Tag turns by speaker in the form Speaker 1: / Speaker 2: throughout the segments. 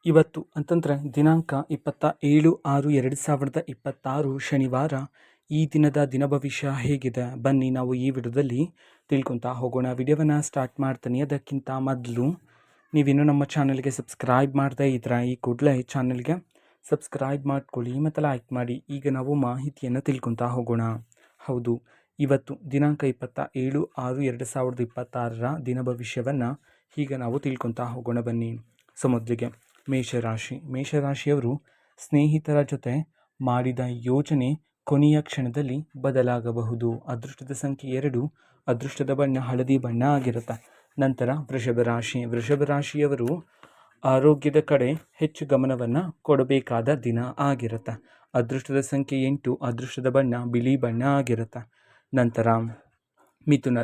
Speaker 1: ಇವತ್ತು ಅಂತಂದರೆ ದಿನಾಂಕ 27/6/2026 ಶನಿವಾರ. ಈ ದಿನದ ದಿನ ಭವಿಷ್ಯ ಹೇಗಿದೆ ಬನ್ನಿ ನಾವು ಈ ವಿಡಿಯೋದಲ್ಲಿ ತಿಳ್ಕೊತಾ ಹೋಗೋಣ. ವಿಡಿಯೋವನ್ನು ಸ್ಟಾರ್ಟ್ ಮಾಡ್ತೀನಿ. ಅದಕ್ಕಿಂತ ಮೊದಲು ನೀವಿನ್ನೂ ನಮ್ಮ ಚಾನಲ್ಗೆ ಸಬ್ಸ್ಕ್ರೈಬ್ ಮಾಡದೇ ಇದ್ರೆ ಈ ಕೂಡಲೇ ಚಾನಲ್ಗೆ ಸಬ್ಸ್ಕ್ರೈಬ್ ಮಾಡ್ಕೊಳ್ಳಿ ಮತ್ತು ಲೈಕ್ ಮಾಡಿ. ಈಗ ನಾವು ಮಾಹಿತಿಯನ್ನು ತಿಳ್ಕೊತಾ ಹೋಗೋಣ. ಹೌದು, ಇವತ್ತು ದಿನಾಂಕ 27/6/2026 ದಿನ ಭವಿಷ್ಯವನ್ನು ಈಗ ನಾವು ತಿಳ್ಕೊತಾ ಹೋಗೋಣ ಬನ್ನಿ. ಸೊ ಮೊದಲಿಗೆ ಮೇಷರಾಶಿಯವರು ಸ್ನೇಹಿತರ ಜೊತೆ ಮಾಡಿದ ಯೋಜನೆ ಕೊನೆಯ ಕ್ಷಣದಲ್ಲಿ ಬದಲಾಗಬಹುದು. ಅದೃಷ್ಟದ ಸಂಖ್ಯೆ 2, ಅದೃಷ್ಟದ ಬಣ್ಣ ಹಳದಿ ಬಣ್ಣ ಆಗಿರುತ್ತೆ. ನಂತರ ವೃಷಭರಾಶಿಯವರು ಆರೋಗ್ಯದ ಕಡೆ ಹೆಚ್ಚು ಗಮನವನ್ನು ಕೊಡಬೇಕಾದ ದಿನ ಆಗಿರುತ್ತೆ. ಅದೃಷ್ಟದ ಸಂಖ್ಯೆ 8, ಅದೃಷ್ಟದ ಬಣ್ಣ ಬಿಳಿ ಬಣ್ಣ ಆಗಿರುತ್ತೆ. ನಂತರ ಮಿಥುನ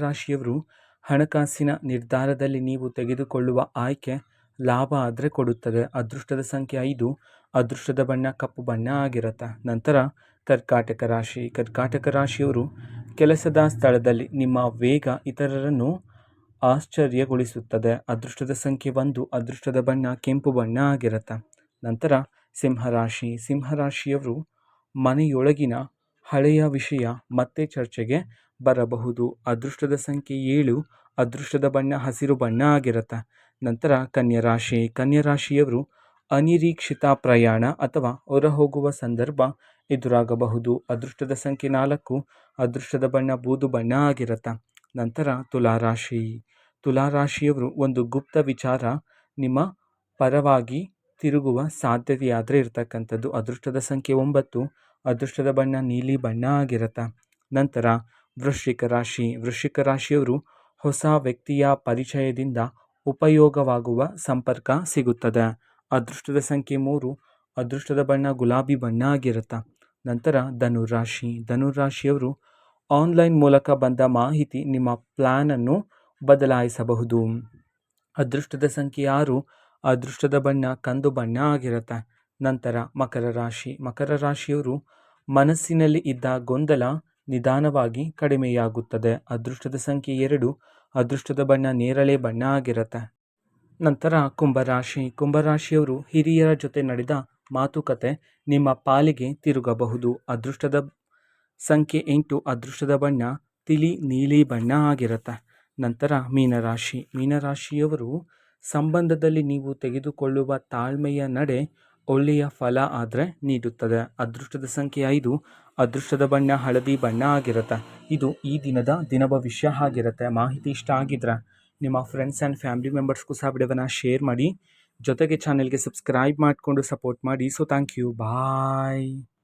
Speaker 1: ರಾಶಿಯವರು ಹಣಕಾಸಿನ ನಿರ್ಧಾರದಲ್ಲಿ ನೀವು ತೆಗೆದುಕೊಳ್ಳುವ ಆಯ್ಕೆ ಲಾಭ ಆದರೆ ಕೊಡುತ್ತದೆ. ಅದೃಷ್ಟದ ಸಂಖ್ಯೆ 5, ಅದೃಷ್ಟದ ಬಣ್ಣ ಕಪ್ಪು ಬಣ್ಣ ಆಗಿರುತ್ತೆ. ನಂತರ ಕರ್ಕಾಟಕ ರಾಶಿಯವರು ಕೆಲಸದ ಸ್ಥಳದಲ್ಲಿ ನಿಮ್ಮ ವೇಗ ಇತರರನ್ನು ಆಶ್ಚರ್ಯಗೊಳಿಸುತ್ತದೆ. ಅದೃಷ್ಟದ ಸಂಖ್ಯೆ 1, ಅದೃಷ್ಟದ ಬಣ್ಣ ಕೆಂಪು ಬಣ್ಣ ಆಗಿರುತ್ತೆ. ನಂತರ ಸಿಂಹರಾಶಿಯವರು ಮನೆಯೊಳಗಿನ ಹಳೆಯ ವಿಷಯ ಮತ್ತೆ ಚರ್ಚೆಗೆ ಬರಬಹುದು. ಅದೃಷ್ಟದ ಸಂಖ್ಯೆ 7, ಅದೃಷ್ಟದ ಬಣ್ಣ ಹಸಿರು ಬಣ್ಣ ಆಗಿರುತ್ತೆ. ನಂತರ ಕನ್ಯರಾಶಿಯವರು ಅನಿರೀಕ್ಷಿತ ಪ್ರಯಾಣ ಅಥವಾ ಹೊರಹೋಗುವ ಸಂದರ್ಭ ಎದುರಾಗಬಹುದು. ಅದೃಷ್ಟದ ಸಂಖ್ಯೆ 4, ಅದೃಷ್ಟದ ಬಣ್ಣ ಬೂದು ಬಣ್ಣ ಆಗಿರುತ್ತೆ. ನಂತರ ತುಲಾರಾಶಿಯವರು ಒಂದು ಗುಪ್ತ ವಿಚಾರ ನಿಮ್ಮ ಪರವಾಗಿ ತಿರುಗುವ ಸಾಧ್ಯತೆಯಾದರೆ ಇರತಕ್ಕಂಥದ್ದು. ಅದೃಷ್ಟದ ಸಂಖ್ಯೆ 9, ಅದೃಷ್ಟದ ಬಣ್ಣ ನೀಲಿ ಬಣ್ಣ ಆಗಿರುತ್ತೆ. ನಂತರ ವೃಶ್ಚಿಕ ರಾಶಿಯವರು ಹೊಸ ವ್ಯಕ್ತಿಯ ಪರಿಚಯದಿಂದ ಉಪಯೋಗವಾಗುವ ಸಂಪರ್ಕ ಸಿಗುತ್ತದೆ. ಅದೃಷ್ಟದ ಸಂಖ್ಯೆ 3, ಅದೃಷ್ಟದ ಬಣ್ಣ ಗುಲಾಬಿ ಬಣ್ಣ ಆಗಿರುತ್ತೆ. ನಂತರ ಧನುರಾಶಿಯವರು ಆನ್ಲೈನ್ ಮೂಲಕ ಬಂದ ಮಾಹಿತಿ ನಿಮ್ಮ ಪ್ಲ್ಯಾನನ್ನು ಬದಲಾಯಿಸಬಹುದು. ಅದೃಷ್ಟದ ಸಂಖ್ಯೆ 6, ಅದೃಷ್ಟದ ಬಣ್ಣ ಕಂದು ಬಣ್ಣ ಆಗಿರುತ್ತೆ. ನಂತರ ಮಕರ ರಾಶಿಯವರು ಮನಸ್ಸಿನಲ್ಲಿ ಇದ್ದ ಗೊಂದಲ ನಿಧಾನವಾಗಿ ಕಡಿಮೆಯಾಗುತ್ತದೆ. ಅದೃಷ್ಟದ ಸಂಖ್ಯೆ 2, ಅದೃಷ್ಟದ ಬಣ್ಣ ನೇರಳೆ ಬಣ್ಣ ಆಗಿರುತ್ತೆ. ನಂತರ ಕುಂಭರಾಶಿಯವರು ಹಿರಿಯರ ಜೊತೆ ನಡೆದ ಮಾತುಕತೆ ನಿಮ್ಮ ಪಾಲಿಗೆ ತಿರುಗಬಹುದು. ಅದೃಷ್ಟದ ಸಂಖ್ಯೆ 8, ಅದೃಷ್ಟದ ಬಣ್ಣ ತಿಳಿ ನೀಲಿ ಬಣ್ಣ ಆಗಿರುತ್ತೆ. ನಂತರ ಮೀನರಾಶಿಯವರು ಸಂಬಂಧದಲ್ಲಿ ನೀವು ತೆಗೆದುಕೊಳ್ಳುವ ತಾಳ್ಮೆಯ ನಡೆ ಒಳ್ಳೆಯ ಫಲ ಆದರೆ ನೀಡುತ್ತದೆ. ಅದೃಷ್ಟದ ಸಂಖ್ಯೆ 5, ಅದೃಷ್ಟದ ಬಣ್ಣ ಹಳದಿ ಬಣ್ಣ ಆಗಿರುತ್ತೆ. ಇದು ಈ ದಿನದ ದಿನ ಭವಿಷ್ಯ ಆಗಿರುತ್ತೆ. ಮಾಹಿತಿ ಇಷ್ಟ ಆಗಿದ್ರೆ ನಿಮ್ಮ ಫ್ರೆಂಡ್ಸ್ ಆ್ಯಂಡ್ ಫ್ಯಾಮಿಲಿ ಮೆಂಬರ್ಸ್ಗೂ ಸಹ ವಿಡಿಯೋವನ್ನು ಶೇರ್ ಮಾಡಿ. ಜೊತೆಗೆ ಚಾನೆಲ್ಗೆ ಸಬ್ಸ್ಕ್ರೈಬ್ ಮಾಡಿಕೊಂಡು ಸಪೋರ್ಟ್ ಮಾಡಿ. So thank you, bye.